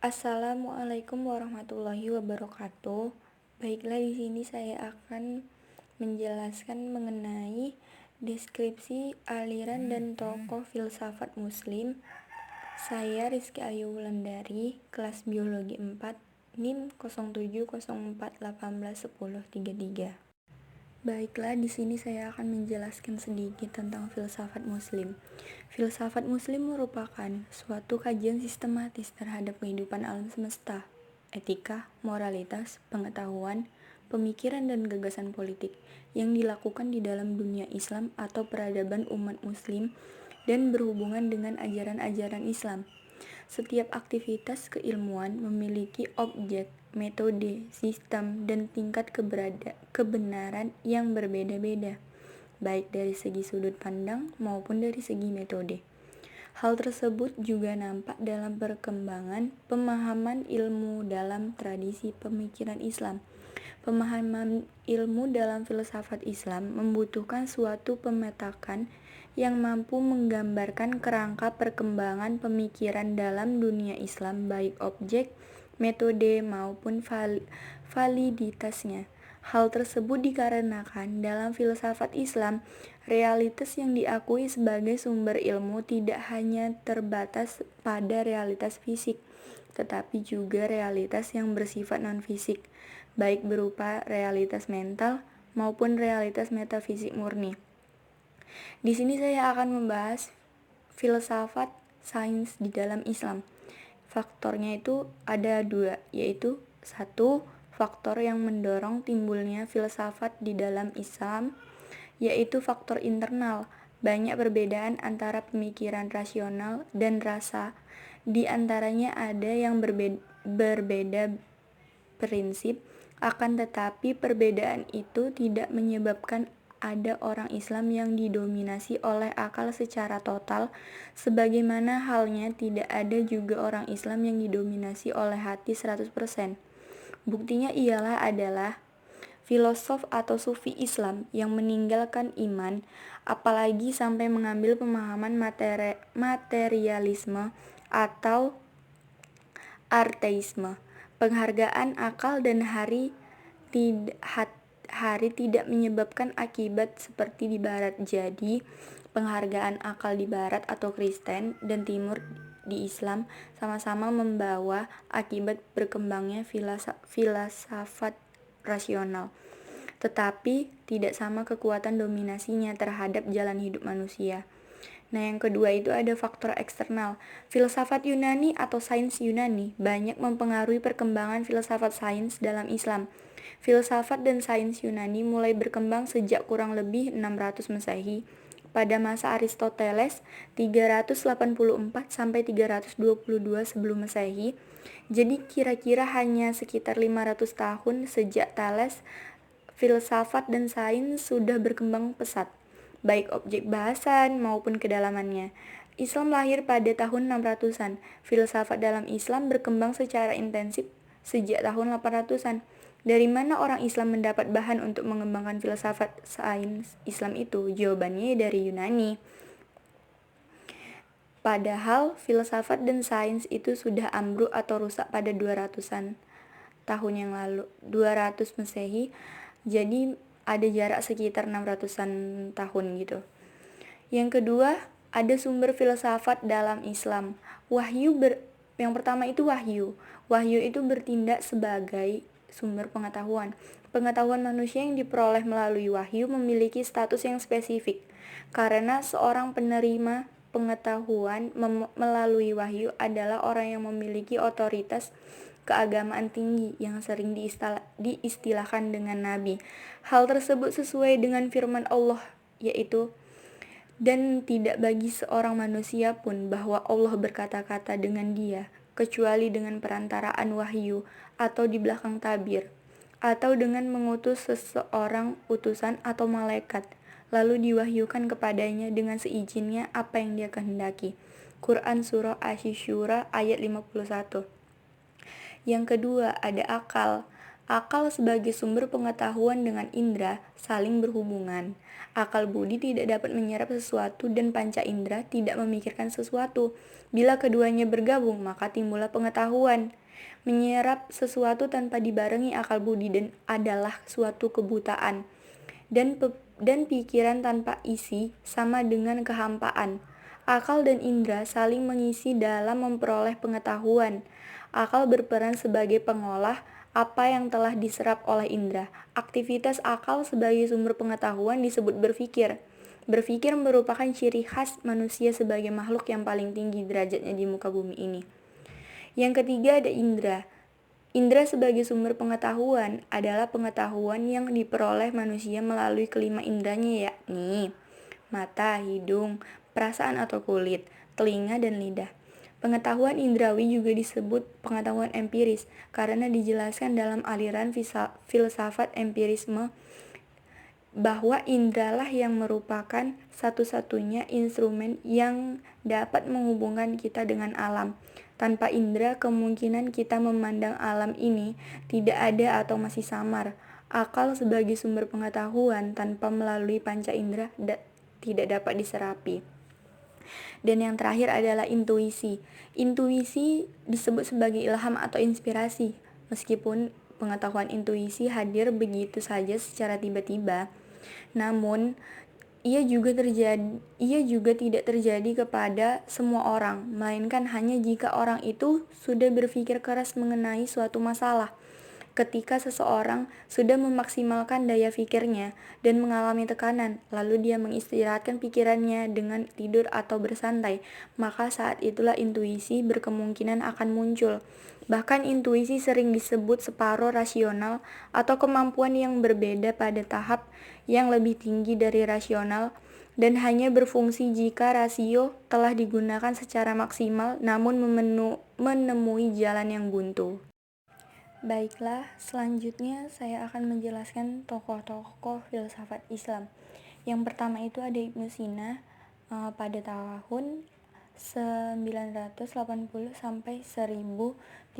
Assalamualaikum warahmatullahi wabarakatuh. Baiklah, di sini saya akan menjelaskan mengenai deskripsi aliran dan tokoh filsafat Muslim. Saya Rizky Ayu Wulandari, kelas Biologi 4, NIM 0704181033. Baiklah, di sini saya akan menjelaskan sedikit tentang filsafat Muslim. Filsafat Muslim merupakan suatu kajian sistematis terhadap kehidupan alam semesta, etika, moralitas, pengetahuan, pemikiran dan gagasan politik yang dilakukan di dalam dunia Islam atau peradaban umat Muslim dan berhubungan dengan ajaran-ajaran Islam. Setiap aktivitas keilmuan memiliki objek, metode, sistem, dan tingkat kebenaran yang berbeda-beda, baik dari segi sudut pandang maupun dari segi metode. Hal tersebut juga nampak dalam perkembangan pemahaman ilmu dalam tradisi pemikiran Islam. Pemahaman ilmu dalam filsafat Islam membutuhkan suatu pemetakan yang mampu menggambarkan kerangka perkembangan pemikiran dalam dunia Islam, baik objek, metode, maupun validitasnya. Hal tersebut dikarenakan dalam filsafat Islam, realitas yang diakui sebagai sumber ilmu tidak hanya terbatas pada realitas fisik, tetapi juga realitas yang bersifat non-fisik, baik berupa realitas mental maupun realitas metafisik murni. Di sini saya akan membahas filsafat sains di dalam Islam. Faktornya itu ada dua, yaitu satu, faktor yang mendorong timbulnya filsafat di dalam Islam, yaitu faktor internal. Banyak perbedaan antara pemikiran rasional dan rasa. Di antaranya ada yang berbeda prinsip, akan tetapi perbedaan itu tidak menyebabkan ada orang Islam yang didominasi oleh akal secara total, sebagaimana halnya tidak ada juga orang Islam yang didominasi oleh hati 100%. Buktinya adalah filosof atau sufi Islam yang meninggalkan iman, apalagi sampai mengambil pemahaman materialisme atau ateisme. Penghargaan akal dan hari tidak menyebabkan akibat seperti di barat. Jadi, penghargaan akal di barat atau Kristen dan timur di Islam sama-sama membawa akibat berkembangnya filsafat rasional. Tetapi tidak sama kekuatan dominasinya terhadap jalan hidup manusia. Nah, yang kedua itu ada faktor eksternal. Filsafat Yunani atau sains Yunani banyak mempengaruhi perkembangan filsafat sains dalam Islam. Filsafat dan sains Yunani mulai berkembang sejak kurang lebih 600 Masehi. Pada masa Aristoteles 384 sampai 322 sebelum Masehi. Jadi kira-kira hanya sekitar 500 tahun sejak Thales, filsafat dan sains sudah berkembang pesat, baik objek bahasan maupun kedalamannya. Islam lahir pada tahun 600-an. Filsafat dalam Islam berkembang secara intensif sejak tahun 800-an. Dari mana orang Islam mendapat bahan untuk mengembangkan filsafat sains Islam itu? Jawabannya dari Yunani. Padahal filsafat dan sains itu sudah ambruk atau rusak pada 200-an tahun yang lalu, 200 Masehi. Jadi ada jarak sekitar 600-an tahun gitu. Yang kedua, ada sumber filsafat dalam Islam. Yang pertama itu wahyu. Wahyu itu bertindak sebagai sumber pengetahuan. Pengetahuan manusia yang diperoleh melalui wahyu memiliki status yang spesifik, karena seorang penerima pengetahuan melalui wahyu adalah orang yang memiliki otoritas keagamaan tinggi yang sering diistilahkan dengan nabi. Hal tersebut sesuai dengan firman Allah, yaitu, dan tidak bagi seorang manusia pun bahwa Allah berkata-kata dengan dia, kecuali dengan perantaraan wahyu atau di belakang tabir, atau dengan mengutus seseorang utusan atau malaikat, lalu diwahyukan kepadanya dengan seizinnya apa yang dia kehendaki. Quran Surah Asy-Syura ayat 51. Yang kedua, ada akal. Akal sebagai sumber pengetahuan dengan indera saling berhubungan. Akal budi tidak dapat menyerap sesuatu dan panca indera tidak memikirkan sesuatu. Bila keduanya bergabung, maka timbullah pengetahuan. Menyerap sesuatu tanpa dibarengi akal budi dan adalah suatu kebutaan. Dan pikiran tanpa isi sama dengan kehampaan. Akal dan indera saling mengisi dalam memperoleh pengetahuan. Akal berperan sebagai pengolah apa yang telah diserap oleh indera. Aktivitas akal sebagai sumber pengetahuan disebut berpikir. Berpikir merupakan ciri khas manusia sebagai makhluk yang paling tinggi derajatnya di muka bumi ini. Yang ketiga ada indera. Indera sebagai sumber pengetahuan adalah pengetahuan yang diperoleh manusia melalui kelima inderanya, yakni mata, hidung, perasaan atau kulit, telinga, dan lidah. Pengetahuan indrawi juga disebut pengetahuan empiris karena dijelaskan dalam aliran filsafat empirisme bahwa indralah yang merupakan satu-satunya instrumen yang dapat menghubungkan kita dengan alam. Tanpa indera, kemungkinan kita memandang alam ini tidak ada atau masih samar. Akal sebagai sumber pengetahuan tanpa melalui panca indera tidak dapat diserapi. Dan yang terakhir adalah intuisi. Intuisi disebut sebagai ilham atau inspirasi. Meskipun pengetahuan intuisi hadir begitu saja secara tiba-tiba, namun ia juga tidak terjadi kepada semua orang, melainkan hanya jika orang itu sudah berpikir keras mengenai suatu masalah. Ketika seseorang sudah memaksimalkan daya pikirnya dan mengalami tekanan, lalu dia mengistirahatkan pikirannya dengan tidur atau bersantai, maka saat itulah intuisi berkemungkinan akan muncul. Bahkan intuisi sering disebut separuh rasional atau kemampuan yang berbeda pada tahap yang lebih tinggi dari rasional dan hanya berfungsi jika rasio telah digunakan secara maksimal namun menemui jalan yang buntu. Baiklah, selanjutnya saya akan menjelaskan tokoh-tokoh filsafat Islam. Yang pertama itu ada Ibnu Sina pada tahun 980 sampai 1037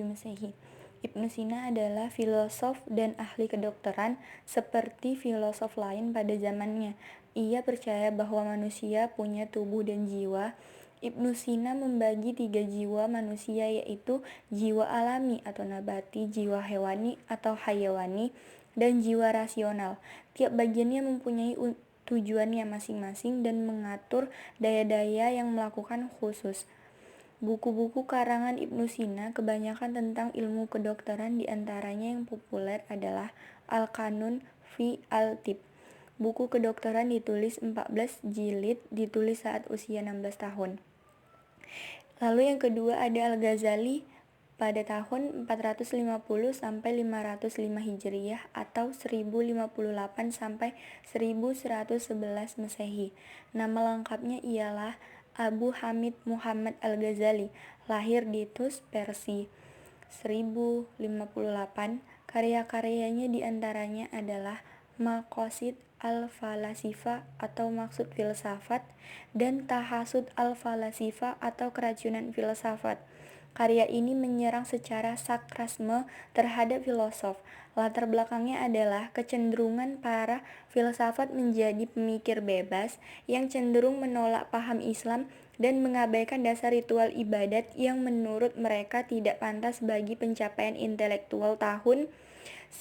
Masehi. Ibnu Sina adalah filosof dan ahli kedokteran seperti filosof lain pada zamannya. Ia percaya bahwa manusia punya tubuh dan jiwa. Ibnu Sina membagi 3 jiwa manusia, yaitu jiwa alami atau nabati, jiwa hewani atau hayawani, dan jiwa rasional. Tiap bagiannya mempunyai tujuannya masing-masing dan mengatur daya-daya yang melakukan khusus. Buku-buku karangan Ibnu Sina kebanyakan tentang ilmu kedokteran, diantaranya yang populer adalah Al-Qanun fi Al-Tib. Buku kedokteran ditulis 14 jilid, ditulis saat usia 16 tahun. Lalu yang kedua ada Al-Ghazali pada tahun 450 sampai 505 Hijriah atau 1058 sampai 1111 Masehi. Nama lengkapnya ialah Abu Hamid Muhammad Al-Ghazali, lahir di Tus, Persia, 1058. Karya-karyanya diantaranya adalah Maqasid al-Falasifa atau maksud filsafat dan Tahasud al-Falasifa atau keracunan filsafat. Karya ini menyerang secara sarkasme terhadap filosof. Latar belakangnya adalah kecenderungan para filsafat menjadi pemikir bebas yang cenderung menolak paham Islam dan mengabaikan dasar ritual ibadat yang menurut mereka tidak pantas bagi pencapaian intelektual. Tahun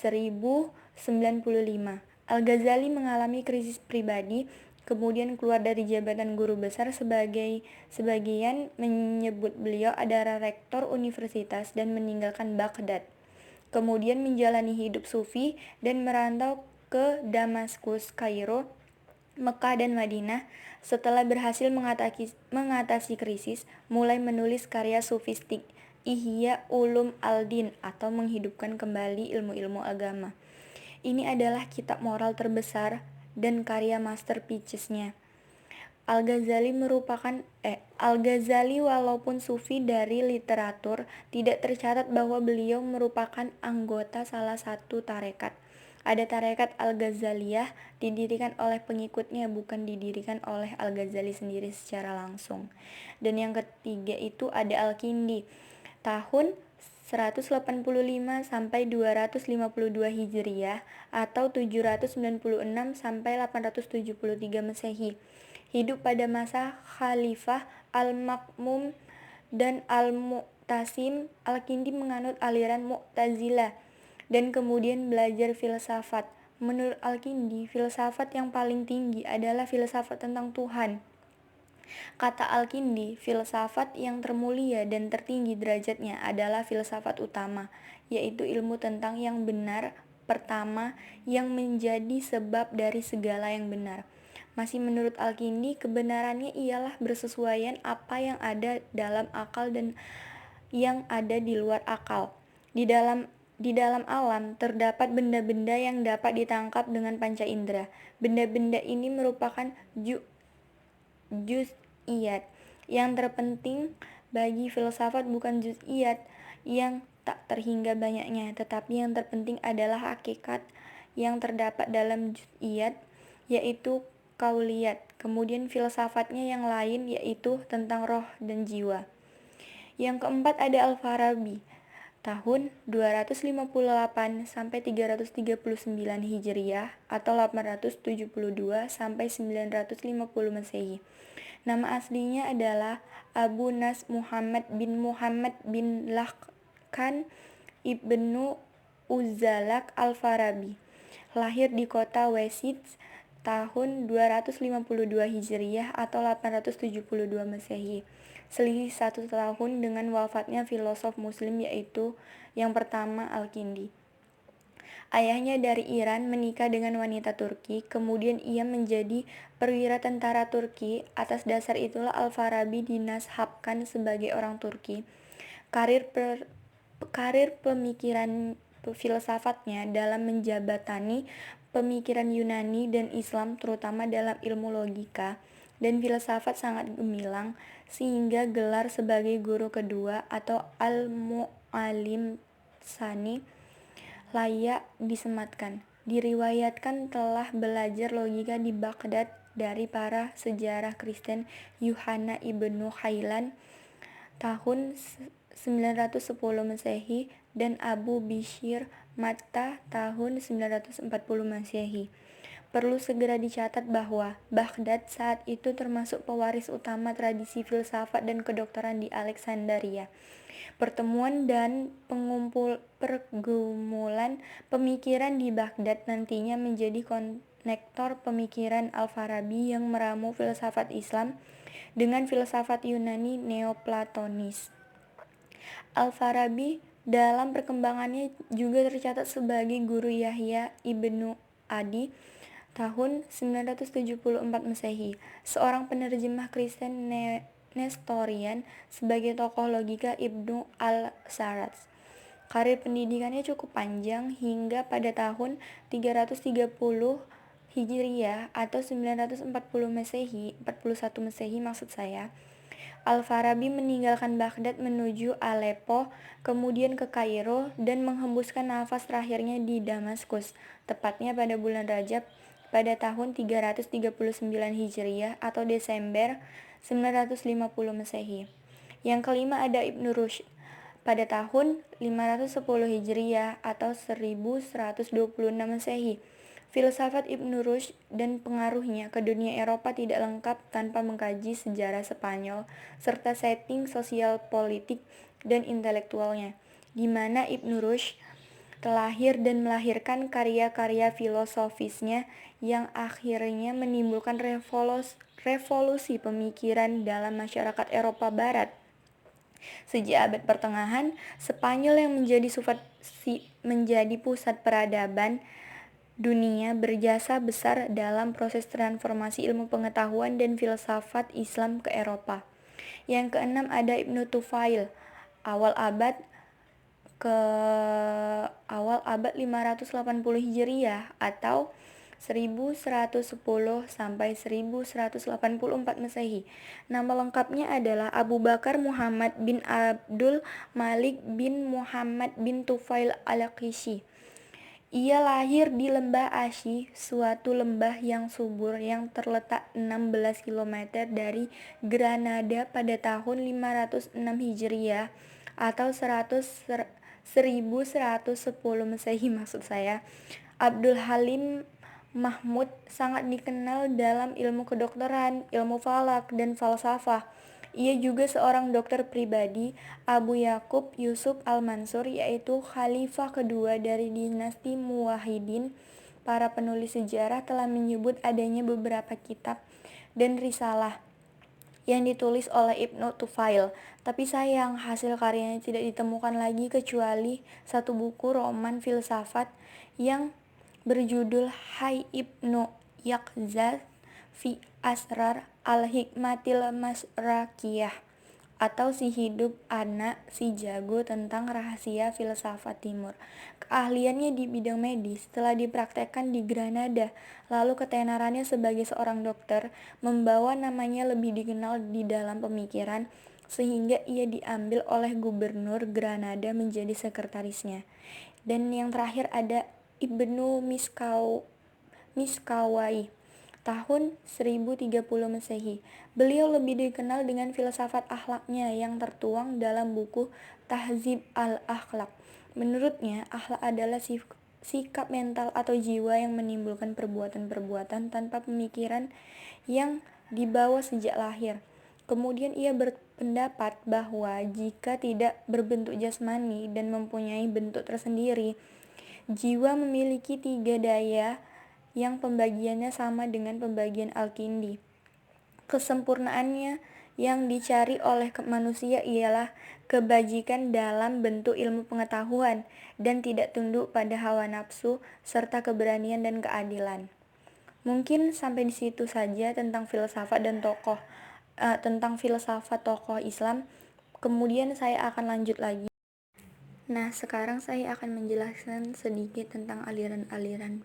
1095, Al-Ghazali mengalami krisis pribadi, kemudian keluar dari jabatan guru besar. Sebagian menyebut beliau adalah rektor universitas dan meninggalkan Baghdad. Kemudian menjalani hidup sufi dan merantau ke Damaskus, Kairo, Mekah, dan Madinah. Setelah berhasil mengatasi krisis, mulai menulis karya sufistik, Ihya Ulum al-Din atau menghidupkan kembali ilmu-ilmu agama. Ini adalah kitab moral terbesar dan karya masterpiece-nya. Al-Ghazali walaupun sufi dari literatur, tidak tercatat bahwa beliau merupakan anggota salah satu tarekat. Ada tarekat Al-Ghazaliyah didirikan oleh pengikutnya, bukan didirikan oleh Al-Ghazali sendiri secara langsung. Dan yang ketiga itu ada Al-Kindi. Tahun 185 sampai 252 Hijriah atau 796 sampai 873 Masehi. Hidup pada masa Khalifah Al-Ma'mun dan Al-Mu'tasim. Al-Kindi menganut aliran Mu'tazilah dan kemudian belajar filsafat. Menurut Al-Kindi, filsafat yang paling tinggi adalah filsafat tentang Tuhan. Kata Al-Kindi, filsafat yang termulia dan tertinggi derajatnya adalah filsafat utama, yaitu ilmu tentang yang benar pertama yang menjadi sebab dari segala yang benar. Masih menurut Al-Kindi, kebenarannya ialah bersesuaian apa yang ada dalam akal dan yang ada di luar akal. Di dalam alam terdapat benda-benda yang dapat ditangkap dengan panca indera. Benda-benda ini merupakan juz'iyat. Yang terpenting bagi filsafat bukan juz'iyat yang tak terhingga banyaknya, tetapi yang terpenting adalah hakikat yang terdapat dalam juz'iyat, yaitu kauliyat. Kemudian filsafatnya yang lain yaitu tentang roh dan jiwa. Yang keempat ada Al-Farabi, tahun 258 sampai 339 Hijriah atau 872 sampai 950 Masehi. Nama aslinya adalah Abu Nas Muhammad bin Lakhan Ibnu Uzalak Al-Farabi. Lahir di kota Wessex tahun 252 Hijriah atau 872 Masehi. Selisih 1 tahun dengan wafatnya filosof muslim yaitu yang pertama Al-Kindi. Ayahnya dari Iran menikah dengan wanita Turki, kemudian ia menjadi perwira tentara Turki. Atas dasar itulah Al-Farabi dinashabkan sebagai orang Turki. Karir pemikiran filsafatnya dalam menjabatani pemikiran Yunani dan Islam, terutama dalam ilmu logika dan filsafat, sangat gemilang, sehingga gelar sebagai guru kedua atau al-mu'allim tsani layak disematkan. Diriwayatkan telah belajar logika di Baghdad dari para sejarah Kristen Yuhanna ibnu Khailan tahun 910 Masehi dan Abu Bishr Matta tahun 940 Masehi. Perlu segera dicatat bahwa Baghdad saat itu termasuk pewaris utama tradisi filsafat dan kedokteran di Alexandria. Pertemuan dan pergumulan pemikiran di Baghdad nantinya menjadi konektor pemikiran Al-Farabi yang meramu filsafat Islam dengan filsafat Yunani Neoplatonis. Al-Farabi dalam perkembangannya juga tercatat sebagai guru Yahya ibnu Adi tahun 974 Masehi, seorang penerjemah Kristen Nestorian, sebagai tokoh logika Ibnu al-Sarraj. Karir pendidikannya cukup panjang hingga pada tahun 330 Hijriah atau 940 Masehi, 41 Masehi maksud saya. Al-Farabi meninggalkan Baghdad menuju Aleppo, kemudian ke Kairo dan menghembuskan nafas terakhirnya di Damaskus, tepatnya pada bulan Rajab pada tahun 339 Hijriah atau Desember 950 Masehi. Yang kelima ada Ibnu Rushd pada tahun 510 Hijriah atau 1126 Masehi. Filsafat Ibnu Rushd dan pengaruhnya ke dunia Eropa tidak lengkap tanpa mengkaji sejarah Spanyol serta setting sosial politik dan intelektualnya, di mana Ibnu Rushd terlahir dan melahirkan karya-karya filosofisnya yang akhirnya menimbulkan revolusi pemikiran dalam masyarakat Eropa Barat. Sejak abad pertengahan, Spanyol yang menjadi pusat peradaban dunia berjasa besar dalam proses transformasi ilmu pengetahuan dan filsafat Islam ke Eropa. Yang keenam ada Ibnu Tufail, awal abad 580 Hijriah atau 1110 sampai 1184 Masehi. Nama lengkapnya adalah Abu Bakar Muhammad bin Abdul Malik bin Muhammad bin Tufail al-Qishi. Ia lahir di lembah Ashi, suatu lembah yang subur yang terletak 16 km dari Granada pada tahun 506 Hijriah atau 1110 Masehi maksud saya. Abdul Halim Mahmud sangat dikenal dalam ilmu kedokteran, ilmu falak, dan falsafah. Ia juga seorang dokter pribadi. Abu Yakub Yusuf Al-Mansur, yaitu khalifah kedua dari dinasti Muwahhidin. Para penulis sejarah telah menyebut adanya beberapa kitab dan risalah yang ditulis oleh Ibnu Tufail, tapi sayang hasil karyanya tidak ditemukan lagi kecuali satu buku roman filsafat yang berjudul Hai Ibnu Yaqzaz fi Asrar al-Hikmatil Masrakiyah, atau Si Hidup Anak Si Jago tentang Rahasia Filsafat Timur. Keahliannya di bidang medis telah dipraktekkan di Granada, lalu ketenarannya sebagai seorang dokter membawa namanya lebih dikenal di dalam pemikiran, sehingga ia diambil oleh gubernur Granada menjadi sekretarisnya. Dan yang terakhir ada Ibnu Miskawai tahun 1030 Masehi. Beliau lebih dikenal dengan filsafat akhlaknya yang tertuang dalam buku Tahzib al-Akhlaq. Menurutnya, akhlak adalah sikap mental atau jiwa yang menimbulkan perbuatan-perbuatan tanpa pemikiran yang dibawa sejak lahir. Kemudian ia berpendapat bahwa jika tidak berbentuk jasmani dan mempunyai bentuk tersendiri, jiwa memiliki 3 daya yang pembagiannya sama dengan pembagian Al-Kindi. Kesempurnaannya yang dicari oleh manusia ialah kebajikan dalam bentuk ilmu pengetahuan dan tidak tunduk pada hawa nafsu serta keberanian dan keadilan. Mungkin sampai di situ saja tentang filsafat dan tentang filsafat tokoh Islam. Kemudian saya akan lanjut lagi. Nah, sekarang saya akan menjelaskan sedikit tentang aliran-aliran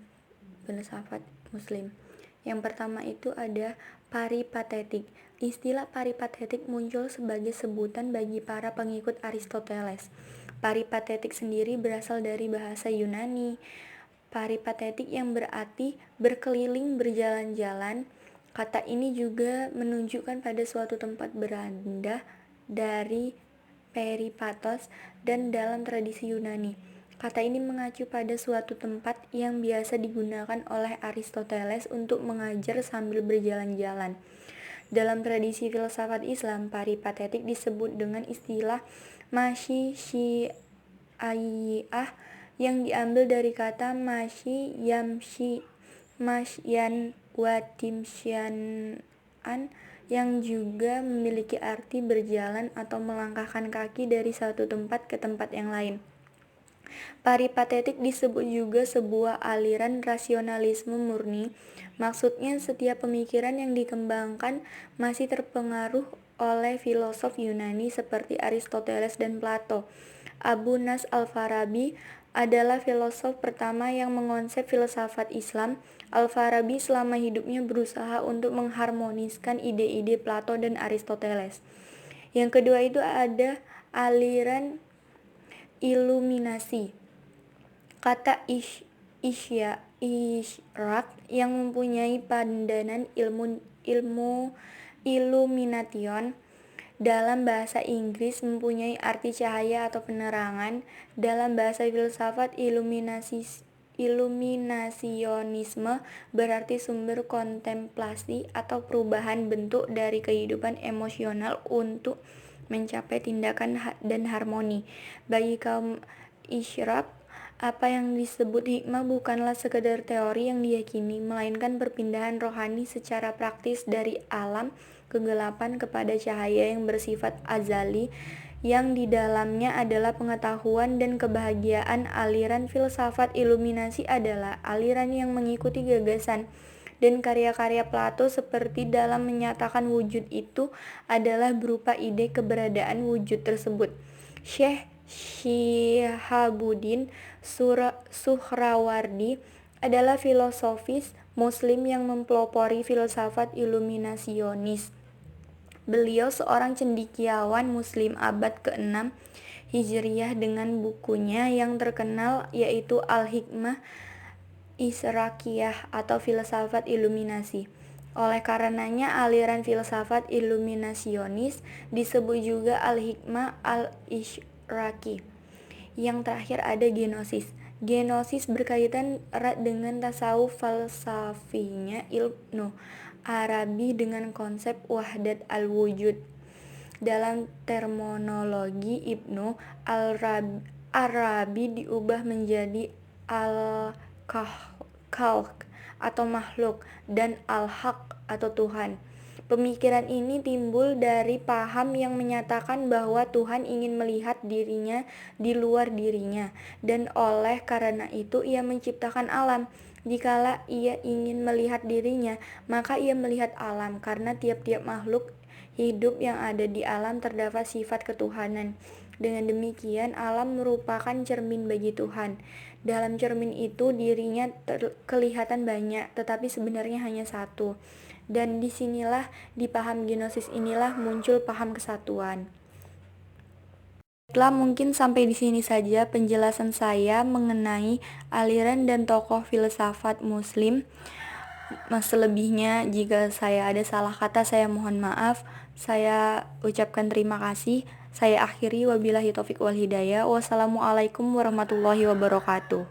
filsafat Muslim. Yang pertama itu ada peripatetik. Istilah peripatetik muncul sebagai sebutan bagi para pengikut Aristoteles. Peripatetik sendiri berasal dari bahasa Yunani. Peripatetik yang berarti berkeliling, berjalan-jalan. Kata ini juga menunjukkan pada suatu tempat berada dari peripatos, dan dalam tradisi Yunani, kata ini mengacu pada suatu tempat yang biasa digunakan oleh Aristoteles untuk mengajar sambil berjalan-jalan. Dalam tradisi filsafat Islam, peripatetik disebut dengan istilah masyi syi'iyah yang diambil dari kata masyi yamshi masyan wa timsyan yang juga memiliki arti berjalan atau melangkahkan kaki dari satu tempat ke tempat yang lain. Peripatetik disebut juga sebuah aliran rasionalisme murni. Maksudnya setiap pemikiran yang dikembangkan masih terpengaruh oleh filosof Yunani seperti Aristoteles dan Plato. Abu Nasr al-Farabi adalah filosof pertama yang mengonsep filsafat Islam. Al-Farabi selama hidupnya berusaha untuk mengharmoniskan ide-ide Plato dan Aristoteles. Yang kedua itu ada aliran iluminasi. Kata isyrak yang mempunyai pandanan ilmu illumination dalam bahasa Inggris mempunyai arti cahaya atau penerangan. Dalam bahasa filsafat, illuminationisme berarti sumber kontemplasi atau perubahan bentuk dari kehidupan emosional untuk mencapai tindakan dan harmoni. Bagi kaum isyraq, apa yang disebut hikmah bukanlah sekedar teori yang diyakini, melainkan perpindahan rohani secara praktis dari alam kegelapan kepada cahaya yang bersifat azali, yang di dalamnya adalah pengetahuan dan kebahagiaan. Aliran filsafat iluminasi adalah aliran yang mengikuti gagasan dan karya-karya Plato seperti dalam menyatakan wujud itu adalah berupa ide keberadaan wujud tersebut. Syekh Syihabuddin Suhrawardi adalah filosofis Muslim yang mempelopori filsafat iluminasionis. Beliau seorang cendekiawan Muslim abad ke-6 Hijriyah dengan bukunya yang terkenal yaitu Al-Hikmah Israkiyah atau filsafat iluminasi. Oleh karenanya aliran filsafat iluminasionis disebut juga Al-Hikmah al-Israkiyah hierarki. Yang terakhir ada genosis. Genosis berkaitan erat dengan tasawuf falsafinya Ibnu Arabi dengan konsep wahdat al-wujud. Dalam terminologi Ibnu Arabi diubah menjadi al-khalq atau makhluk dan al-haq atau Tuhan. Pemikiran ini timbul dari paham yang menyatakan bahwa Tuhan ingin melihat dirinya di luar dirinya, dan oleh karena itu ia menciptakan alam. Dikala ia ingin melihat dirinya, maka ia melihat alam, karena tiap-tiap makhluk hidup yang ada di alam terdapat sifat ketuhanan. Dengan demikian, alam merupakan cermin bagi Tuhan. Dalam cermin itu dirinya kelihatan banyak, tetapi sebenarnya hanya satu. Dan disinilah, di paham genosis inilah muncul paham kesatuan. Baiklah, mungkin sampai di sini saja penjelasan saya mengenai aliran dan tokoh filsafat Muslim. Selebihnya, jika saya ada salah kata, saya mohon maaf. Saya ucapkan terima kasih. Saya akhiri, wabillahi taufik wal hidayah. Wassalamualaikum warahmatullahi wabarakatuh.